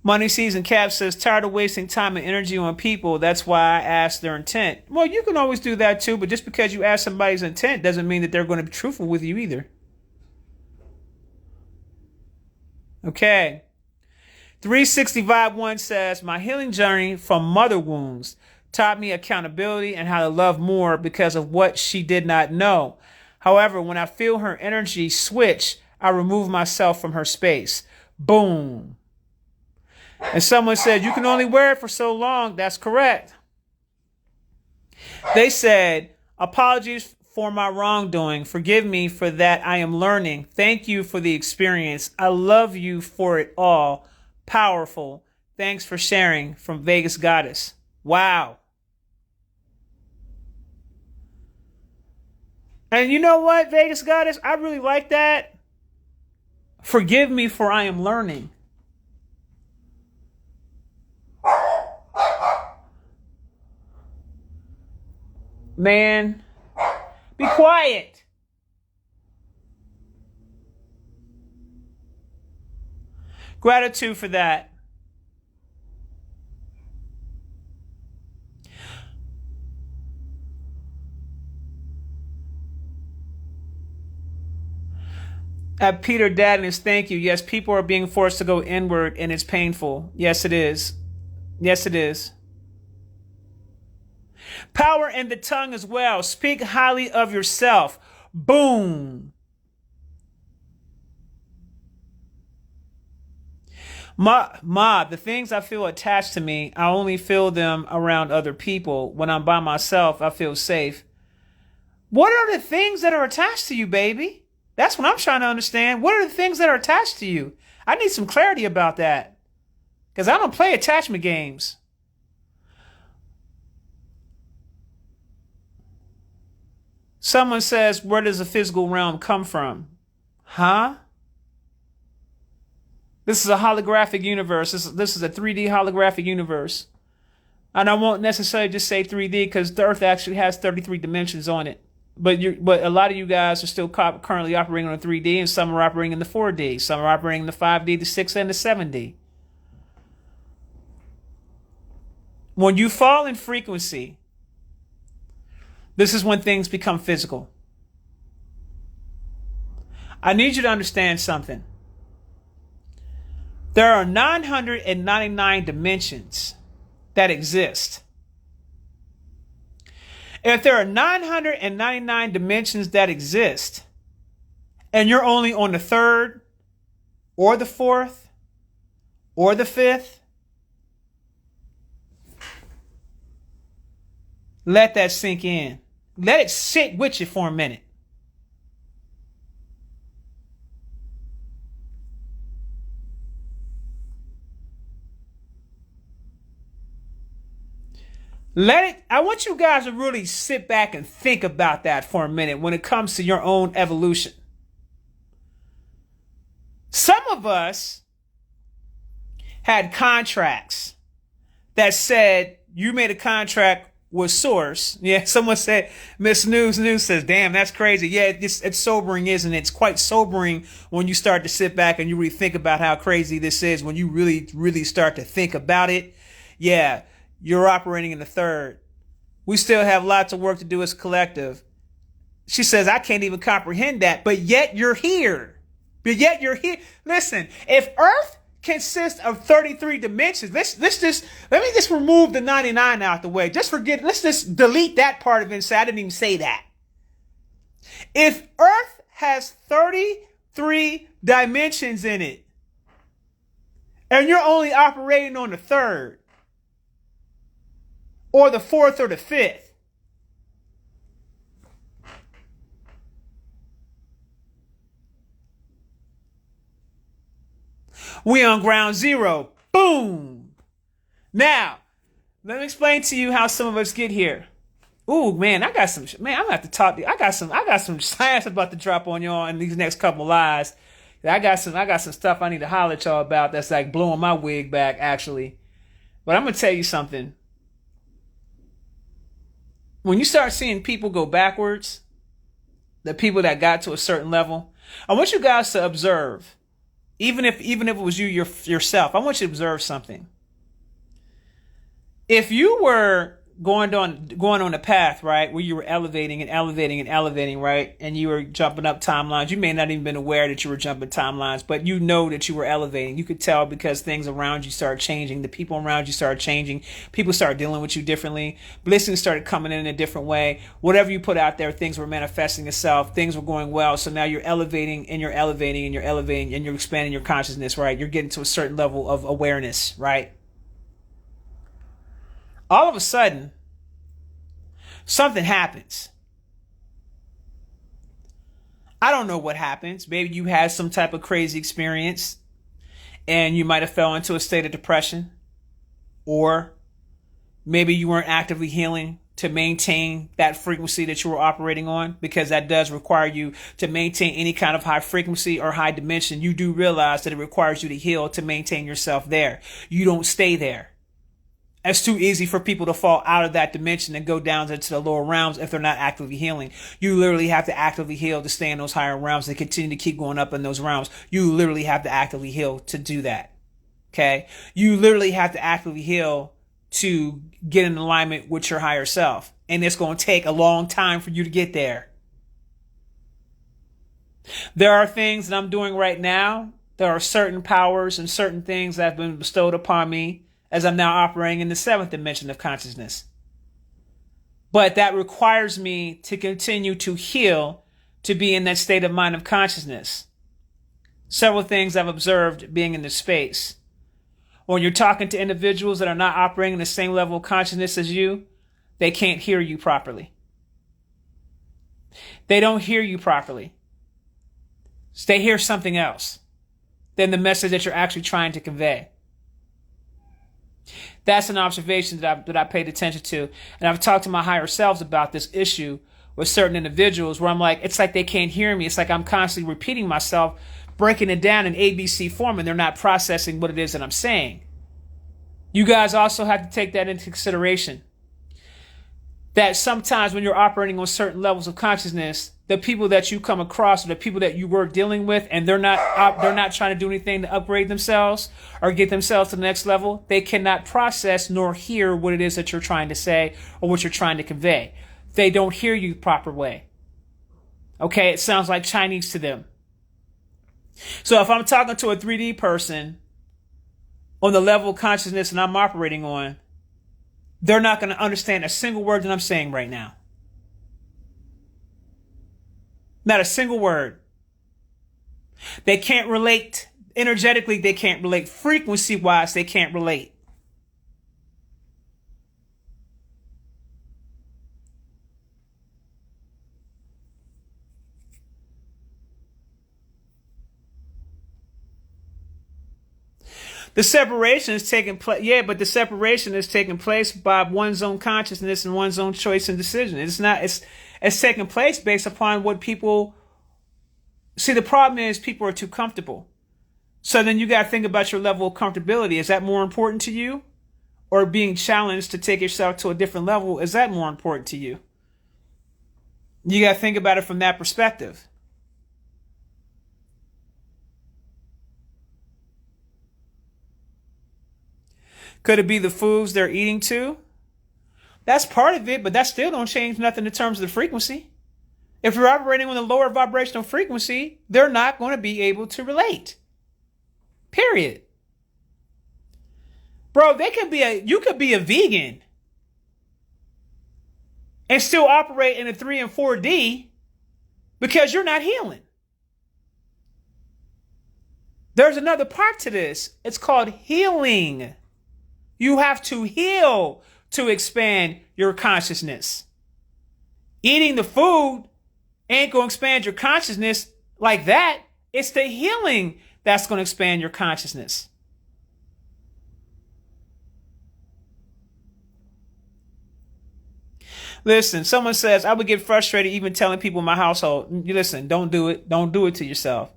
Money Season Cap says, tired of wasting time and energy on people. That's why I asked their intent. Well, you can always do that too, but just because you ask somebody's intent doesn't mean that they're going to be truthful with you either. Okay. 365-1 says, my healing journey from mother wounds taught me accountability and how to love more because of what she did not know. However, when I feel her energy switch, I remove myself from her space. Boom. And someone said, you can only wear it for so long. That's correct. They said, apologies for my wrongdoing. Forgive me for that. I am learning. Thank you for the experience. I love you for it all. Powerful. Thanks for sharing. From Vegas Goddess. Wow. And you know what, Vegas Goddess? I really like that. Forgive me for I am learning. Man, be quiet. Gratitude for that. Peter Dadness, thank you. Yes, people are being forced to go inward and it's painful. Yes, it is. Yes, it is. Power in the tongue as well. Speak highly of yourself. Boom. The things I feel attached to me, I only feel them around other people. When I'm by myself, I feel safe. What are the things that are attached to you, baby? That's what I'm trying to understand. What are the things that are attached to you? I need some clarity about that. Because I don't play attachment games. Someone says, where does the physical realm come from? Huh? This is a holographic universe. This is a 3D holographic universe. And I won't necessarily just say 3D because the Earth actually has 33 dimensions on it. But a lot of you guys are still currently operating on 3D, and some are operating in the 4D. Some are operating in the 5D, the 6, and the 7D. When you fall in frequency, this is when things become physical. I need you to understand something. There are 999 dimensions that exist. If there are 999 dimensions that exist, and you're only on the third, or the fourth, or the fifth, let that sink in. Let it sit with you for a minute. I want you guys to really sit back and think about that for a minute when it comes to your own evolution. Some of us had contracts that said you made a contract with Source. Yeah, someone said, Miss News says, damn, that's crazy. Yeah, it's sobering, isn't it? It's quite sobering when you start to sit back and you really think about how crazy this is. When you really, really start to think about it. Yeah. You're operating in the third. We still have lots of work to do as a collective. She says, I can't even comprehend that, but yet you're here. Listen, if Earth consists of 33 dimensions, let me just remove the 99 out the way. Let's just delete that part of it and say, I didn't even say that. If Earth has 33 dimensions in it, and you're only operating on the third, or the fourth or the fifth, we on ground zero. Boom. Now, let me explain to you how some of us get here. Ooh, man, I'm gonna have to talk to you. I got some science about to drop on y'all in these next couple lives. I got some stuff I need to holler at y'all about that's like blowing my wig back, actually. But I'm gonna tell you something. When you start seeing people go backwards, the people that got to a certain level, I want you guys to observe, even if it was yourself, I want you to observe something. If you were going on a path, right, where you were elevating, right, and you were jumping up timelines, you may not even been aware that you were jumping timelines, but you know that you were elevating. You could tell because things around you started changing, the people around you started changing, people started dealing with you differently, blessings started coming in a different way. Whatever you put out there, things were manifesting itself, things were going well, so now you're elevating and you're expanding your consciousness, right? You're getting to a certain level of awareness, right? All of a sudden, something happens. I don't know what happens. Maybe you had some type of crazy experience and you might have fell into a state of depression, or maybe you weren't actively healing to maintain that frequency that you were operating on, because that does require you to maintain any kind of high frequency or high dimension. You do realize that it requires you to heal to maintain yourself there. You don't stay there. It's too easy for people to fall out of that dimension and go down into the lower realms if they're not actively healing. You literally have to actively heal to stay in those higher realms and continue to keep going up in those realms. You literally have to actively heal to do that. Okay? You literally have to actively heal to get in alignment with your higher self. And it's going to take a long time for you to get there. There are things that I'm doing right now. There are certain powers and certain things that have been bestowed upon me as I'm now operating in the 7th dimension of consciousness. But that requires me to continue to heal, to be in that state of mind of consciousness. Several things I've observed being in this space. When you're talking to individuals that are not operating in the same level of consciousness as you, they can't hear you properly. They don't hear you properly. They hear something else than the message that you're actually trying to convey. That's an observation that I paid attention to. And I've talked to my higher selves about this issue with certain individuals where I'm like, it's like they can't hear me. It's like I'm constantly repeating myself, breaking it down in ABC form, and they're not processing what it is that I'm saying. You guys also have to take that into consideration. That sometimes when you're operating on certain levels of consciousness, the people that you come across or the people that you were dealing with, and they're not trying to do anything to upgrade themselves or get themselves to the next level, they cannot process nor hear what it is that you're trying to say or what you're trying to convey. They don't hear you the proper way. Okay, it sounds like Chinese to them. So if I'm talking to a 3D person on the level of consciousness that I'm operating on, they're not going to understand a single word that I'm saying right now. Not a single word. They can't relate energetically. They can't relate frequency wise. They can't relate. The separation is taking place. Yeah, but the separation is taking place by one's own consciousness and one's own choice and decision. It's taking place based upon what people see. The problem is people are too comfortable. So then you got to think about your level of comfortability. Is that more important to you? Or being challenged to take yourself to a different level? Is that more important to you? You got to think about it from that perspective. Could it be the foods they're eating too? That's part of it, but that still don't change nothing in terms of the frequency. If you're operating on a lower vibrational frequency, they're not going to be able to relate. Period. Bro, you could be a vegan and still operate in a 3 and 4D because you're not healing. There's another part to this. It's called healing. You have to heal to expand your consciousness. Eating the food ain't going to expand your consciousness like that. It's the healing that's going to expand your consciousness. Listen, someone says, I would get frustrated even telling people in my household, listen, don't do it. Don't do it to yourself.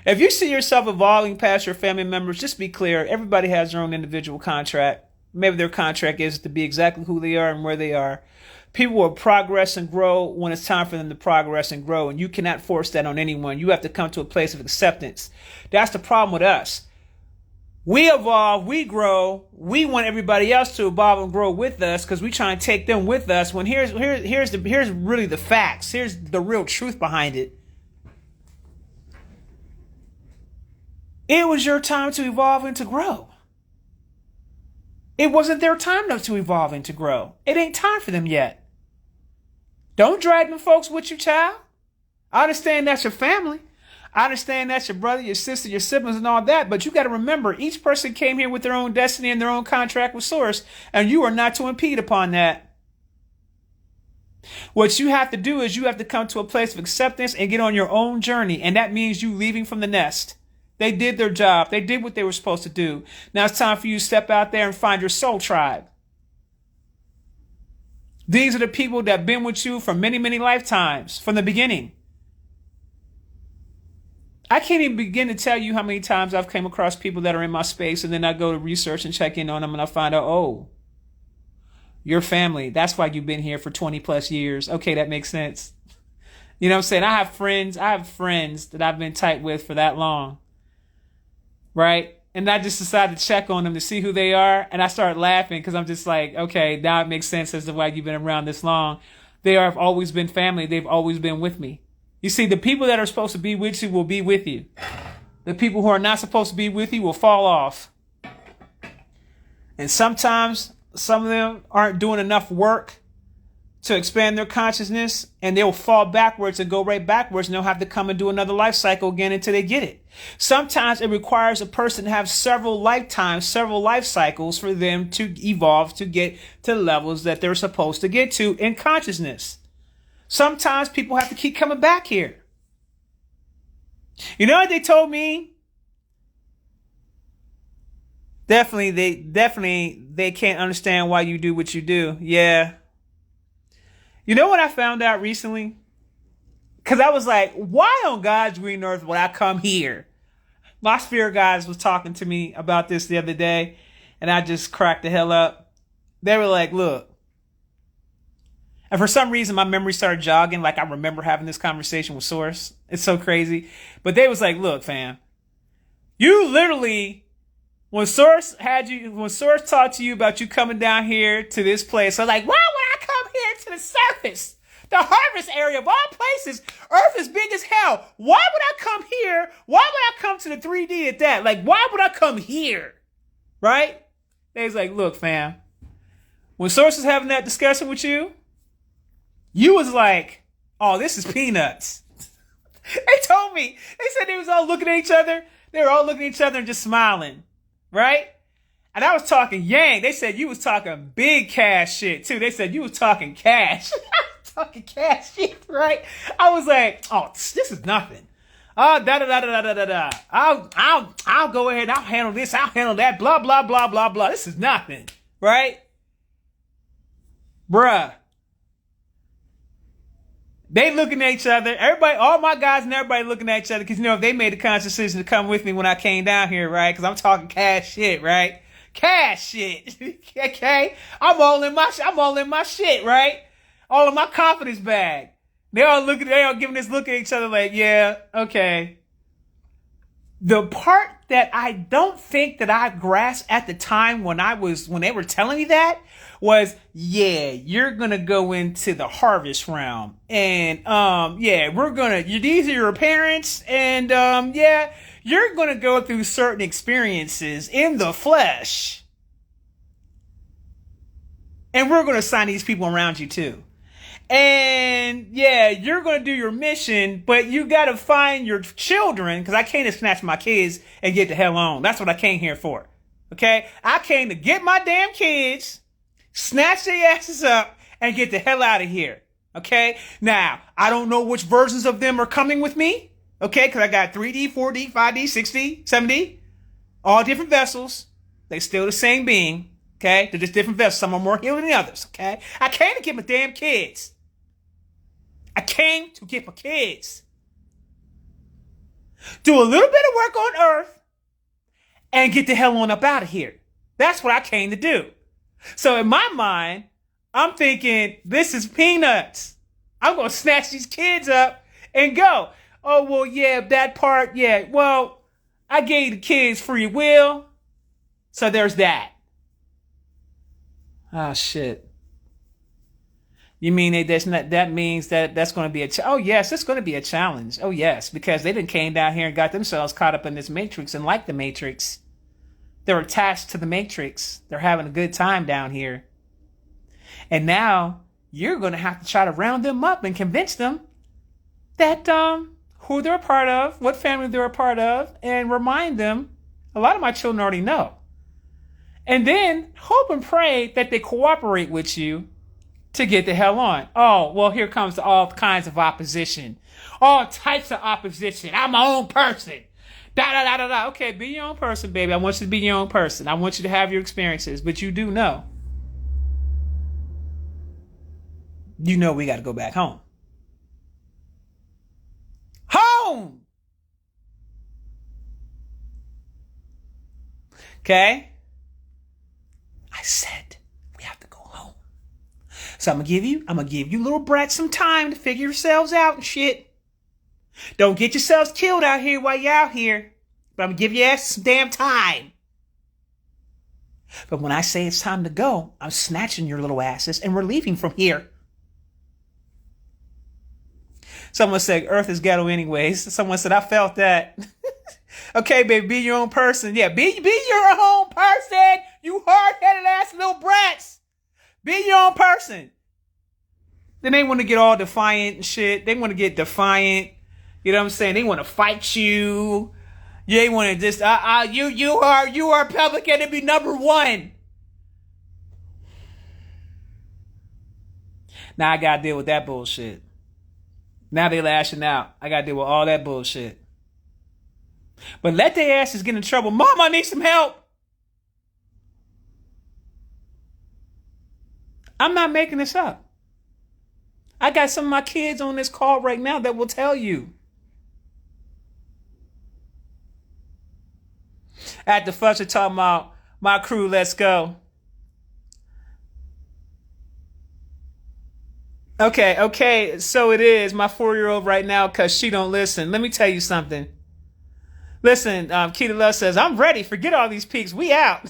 If you see yourself evolving past your family members, just be clear. Everybody has their own individual contract. Maybe their contract is to be exactly who they are and where they are. People will progress and grow when it's time for them to progress and grow. And you cannot force that on anyone. You have to come to a place of acceptance. That's the problem with us. We evolve, we grow. We want everybody else to evolve and grow with us because we try and take them with us. When here's really the facts. Here's the real truth behind it. It was your time to evolve and to grow. It wasn't their time to evolve and to grow. It ain't time for them yet. Don't drag them folks with you, child. I understand that's your family. I understand that's your brother, your sister, your siblings and all that. But you got to remember, each person came here with their own destiny and their own contract with Source. And you are not to impede upon that. What you have to do is you have to come to a place of acceptance and get on your own journey. And that means you leaving from the nest. They did their job. They did what they were supposed to do. Now it's time for you to step out there and find your soul tribe. These are the people that have been with you for many, many lifetimes from the beginning. I can't even begin to tell you how many times I've come across people that are in my space and then I go to research and check in on them and I find out, oh, your family. That's why you've been here for 20 plus years. Okay, that makes sense. You know what I'm saying? I have friends that I've been tight with for that long. Right? And I just decided to check on them to see who they are. And I started laughing because I'm just like, okay, now it makes sense as to why you've been around this long. They have always been family. They've always been with me. You see, the people that are supposed to be with you will be with you. The people who are not supposed to be with you will fall off. And sometimes some of them aren't doing enough work to expand their consciousness, and they'll fall backwards and go right backwards, and they'll have to come and do another life cycle again until they get it. Sometimes it requires a person to have several lifetimes, several life cycles for them to evolve to get to levels that they're supposed to get to in consciousness. Sometimes people have to keep coming back here. You know what they told me? Definitely they can't understand why you do what you do. Yeah. You know what I found out recently? Because I was like, why on God's green earth would I come here? My spirit guys was talking to me about this the other day. And I just cracked the hell up. They were like, look. And for some reason, my memory started jogging. Like I remember having this conversation with Source. It's so crazy. But they was like, look, fam, you literally, when Source talked to you about you coming down here to this place, I was like, why would I come here to the surface? The harvest area of all places, Earth is big as hell. Why would I come here? Why would I come to the 3D at that? Like, why would I come here? Right? They was like, look, fam, when Source was having that discussion with you, you was like, oh, this is peanuts. They told me. They said they was all looking at each other. They were all looking at each other and just smiling. Right? And I was talking yang. They said you was talking big cash shit, too. They said you was talking cash. Talking cash shit, right? I was like, oh, this is nothing. Oh, da. I'll go ahead. I'll handle this. I'll handle that. Blah, blah, blah, blah, blah. This is nothing. Right? Bruh. They looking at each other. Everybody, all my guys and everybody looking at each other. Cause you know, if they made a conscious decision to come with me when I came down here, right? Cause I'm talking cash shit, right? Cash shit. Okay? I'm all in my shit, right? All in my confidence bag. They all giving this look at each other like, yeah, okay. The part that I don't think that I grasped at the time when they were telling me that was, yeah, you're going to go into the harvest realm. And, yeah, these are your parents. And, yeah, you're going to go through certain experiences in the flesh. And we're going to assign these people around you too. And yeah, you're going to do your mission, but you got to find your children, because I came to snatch my kids and get the hell on. That's what I came here for. Okay? I came to get my damn kids, snatch their asses up, and get the hell out of here. Okay? Now, I don't know which versions of them are coming with me. Okay? Because I got 3D, 4D, 5D, 6D, 7D. All different vessels. They still the same being. Okay? They're just different vessels. Some are more healing than others. Okay? I came to get my damn kids. I came to get my kids. Do a little bit of work on Earth and get the hell on up out of here. That's what I came to do. So in my mind, I'm thinking, this is peanuts. I'm going to snatch these kids up and go. Oh, well, yeah, that part, yeah. Well, I gave the kids free will. So there's that. Oh, shit. You mean that means that that's going to be oh, yes, it's going to be a challenge. Oh, yes, because they didn't came down here and got themselves caught up in this matrix and like the matrix. They're attached to the matrix. They're having a good time down here. And now you're going to have to try to round them up and convince them that who they're a part of, what family they're a part of, and remind them, a lot of my children already know. And then hope and pray that they cooperate with you to get the hell on. Oh, well, here comes all kinds of opposition. All types of opposition. I'm my own person. Da. Okay, be your own person, baby. I want you to be your own person. I want you to have your experiences. But you do know. You know we got to go back home. Home! Okay? I said we have to go home. So I'm gonna give you little brats some time to figure yourselves out and shit. Don't get yourselves killed out here while you're out here. But I'm gonna give your ass some damn time. But when I say it's time to go, I'm snatching your little asses and we're leaving from here. Someone said Earth is ghetto anyways. Someone said I felt that. Okay, baby, be your own person. Yeah, be your own person. You hard-headed ass little brats. Be your own person. Then they want to get all defiant and shit. They want to get defiant. You know what I'm saying? They want to fight you. They want to just, you are public enemy number one. Now I got to deal with that bullshit. Now they lashing out. I got to deal with all that bullshit. But let their asses get in trouble. Mom, I need some help. I'm not making this up. I got some of my kids on this call right now that will tell you. At the first, they're talking about, My crew, let's go. Okay, so it is my 4-year-old right now because she don't listen. Let me tell you something. Listen, Keita Love says, I'm ready. Forget all these peaks. We out.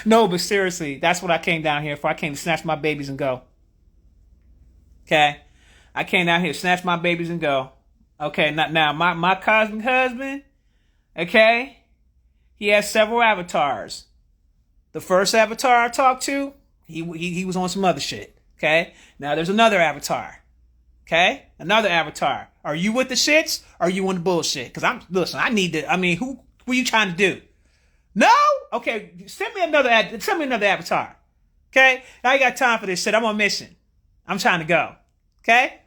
No, but seriously, that's what I came down here for. I came to snatch my babies and go. Okay? I came down here to snatch my babies and go. Okay, now my cosmic husband, okay, he has several avatars. The first avatar I talked to, he was on some other shit. Okay? Now there's another avatar. Okay? Another avatar. Are you with the shits? Or are you on the bullshit? Because I need to, who are you trying to do? No? Okay, send me another avatar. Okay? I ain't got time for this shit. I'm on mission. I'm trying to go. Okay?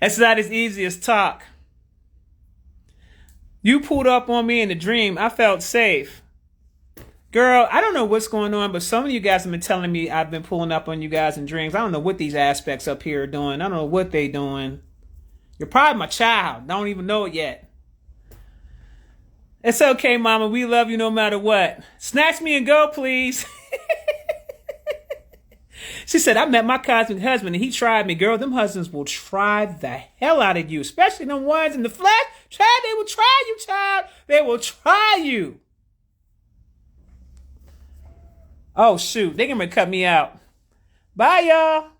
It's not as easy as talk. You pulled up on me in a dream. I felt safe. Girl, I don't know what's going on, but some of you guys have been telling me I've been pulling up on you guys in dreams. I don't know what these aspects up here are doing. I don't know what they doing. You're probably my child. Don't even know it yet. It's okay, mama. We love you no matter what. Snatch me and go, please. She said, I met my cosmic husband and he tried me. Girl, them husbands will try the hell out of you, especially them ones in the flesh. They will try you, child. They will try you. Oh, shoot. They're going to cut me out. Bye, y'all.